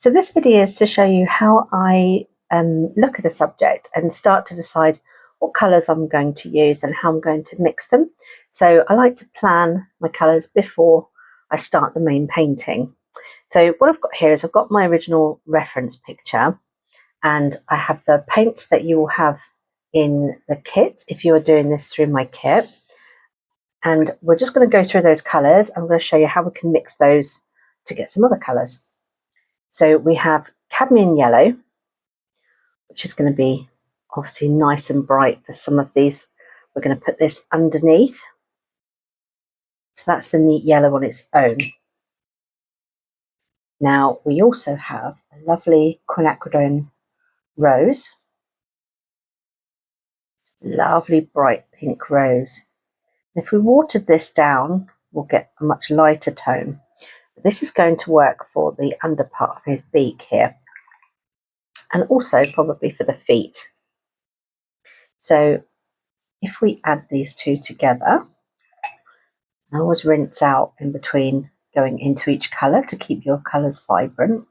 So this video is to show you how I look at a subject and start to decide what colours I'm going to use and how I'm going to mix them. So I like to plan my colours before I start the main painting. So what I've got here is I've got my original reference picture, and I have the paints that you will have in the kit if you are doing this through my kit. And we're just going to go through those colours. I'm going to show you how we can mix those to get some other colours. So we have cadmium yellow, which is going to be obviously nice and bright for some of these. We're going to put this underneath. So that's the neat yellow on its own. Now we also have a lovely quinacridone rose. Lovely bright pink rose. If we watered this down, we'll get a much lighter tone. This is going to work for the under part of his beak here, and also probably for the feet. So if we add these two together, I always rinse out in between going into each colour to keep your colours vibrant.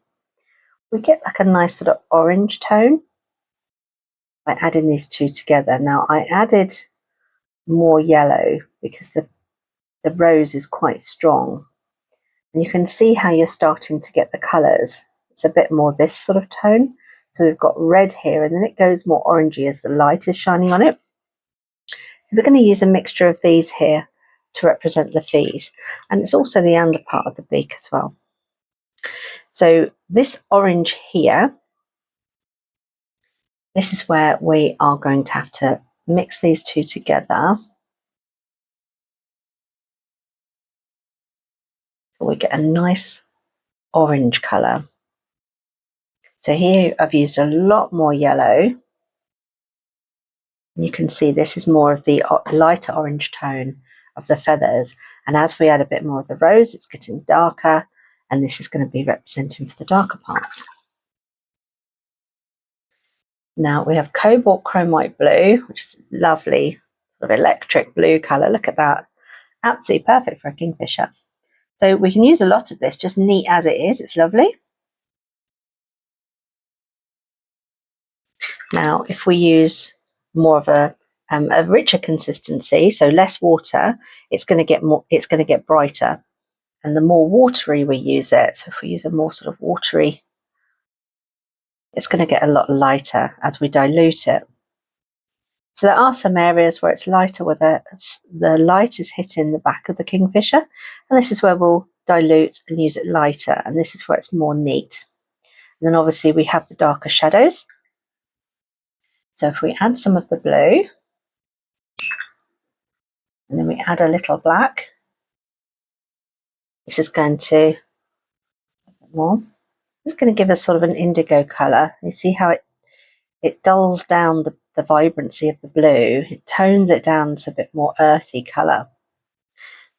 We get like a nice sort of orange tone by adding these two together. Now I added more yellow because the rose is quite strong. And you can see how you're starting to get the colours. It's a bit more this sort of tone. So we've got red here, and then it goes more orangey as the light is shining on it. So we're going to use a mixture of these here to represent the feet. And it's also the under part of the beak as well. So this orange here, this is where we are going to have to mix these two together. We get a nice orange colour. So here I've used a lot more yellow. You can see this is more of the lighter orange tone of the feathers, and as we add a bit more of the rose, it's getting darker, and this is going to be representing for the darker parts. Now we have cobalt chromite blue, which is lovely sort of electric blue colour. Look at that, absolutely perfect for a kingfisher. So we can use a lot of this, just neat as it is. It's lovely. Now, if we use more of a richer consistency, so less water, it's going to get brighter. And the more watery we use it, so if we use a more sort of watery, it's going to get a lot lighter as we dilute it. So there are some areas where it's lighter, where the light is hitting the back of the kingfisher, and this is where we'll dilute and use it lighter, and this is where it's more neat. And then obviously we have the darker shadows. So if we add some of the blue, and then we add a little black, this is going to, a bit more, this is going to give us sort of an indigo colour. You see how it dulls down the vibrancy of the blue, it tones it down to a bit more earthy colour.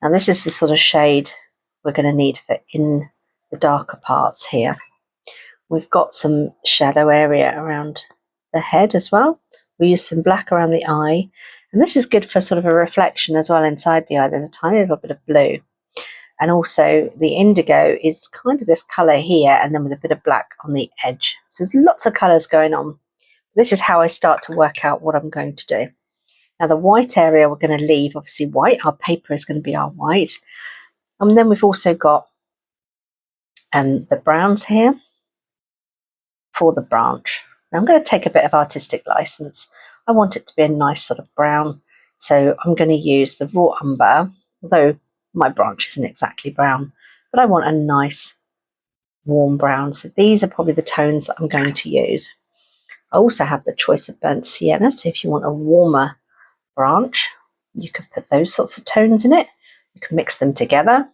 Now this is the sort of shade we're going to need for in the darker parts here. We've got some shadow area around the head as well. We use some black around the eye, and this is good for sort of a reflection as well inside the eye. There's a tiny little bit of blue, and also the indigo is kind of this colour here, and then with a bit of black on the edge. So there's lots of colours going on. This is how I start to work out what I'm going to do. Now the white area we're going to leave obviously white. Our paper is going to be our white, and then we've also got the browns here for the branch. Now I'm going to take a bit of artistic license. I want it to be a nice sort of brown, so I'm going to use the raw umber, although my branch isn't exactly brown, but I want a nice warm brown. So these are probably the tones that I'm going to use. I also have the choice of burnt sienna, so if you want a warmer branch, you can put those sorts of tones in it. You can mix them together.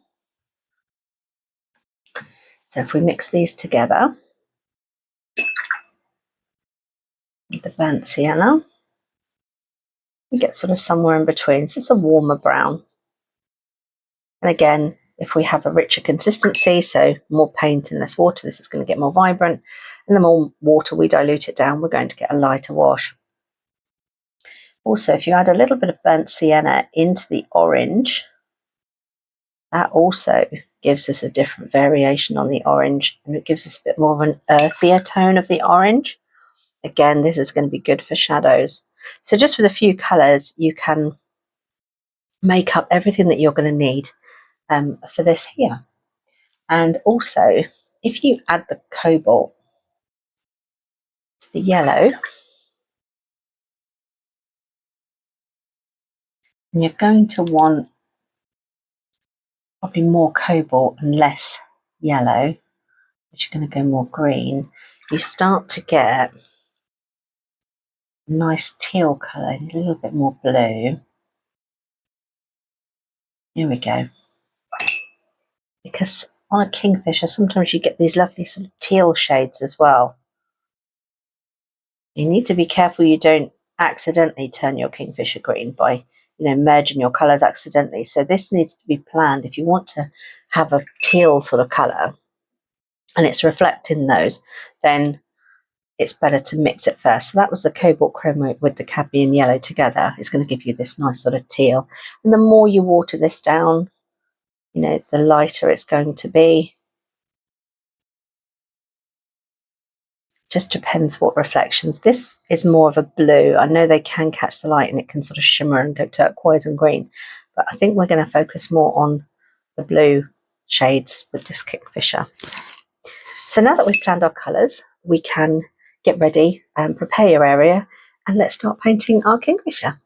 So if we mix these together, with the burnt sienna, we get sort of somewhere in between, so it's a warmer brown. And again, if we have a richer consistency, so more paint and less water, this is going to get more vibrant. And the more water we dilute it down, we're going to get a lighter wash. Also, if you add a little bit of burnt sienna into the orange, that also gives us a different variation on the orange, and it gives us a bit more of an earthier tone of the orange. Again, this is going to be good for shadows. So just with a few colours, you can make up everything that you're going to need for this here. And also, if you add the cobalt to the yellow, and you're going to want probably more cobalt and less yellow, which you're going to go more green, you start to get a nice teal colour, a little bit more blue. Here we go. Because on a Kingfisher, sometimes you get these lovely sort of teal shades as well. You need to be careful you don't accidentally turn your Kingfisher green by, merging your colours accidentally. So this needs to be planned. If you want to have a teal sort of colour and it's reflecting those, then it's better to mix it first. So that was the cobalt chrome with the cadmium yellow together. It's going to give you this nice sort of teal. And the more you water this down, the lighter it's going to be. Just depends what reflections. This is more of a blue. I know they can catch the light and it can sort of shimmer and go turquoise and green, but I think we're going to focus more on the blue shades with this Kingfisher. So now that we've planned our colours, we can get ready and prepare your area, and let's start painting our Kingfisher.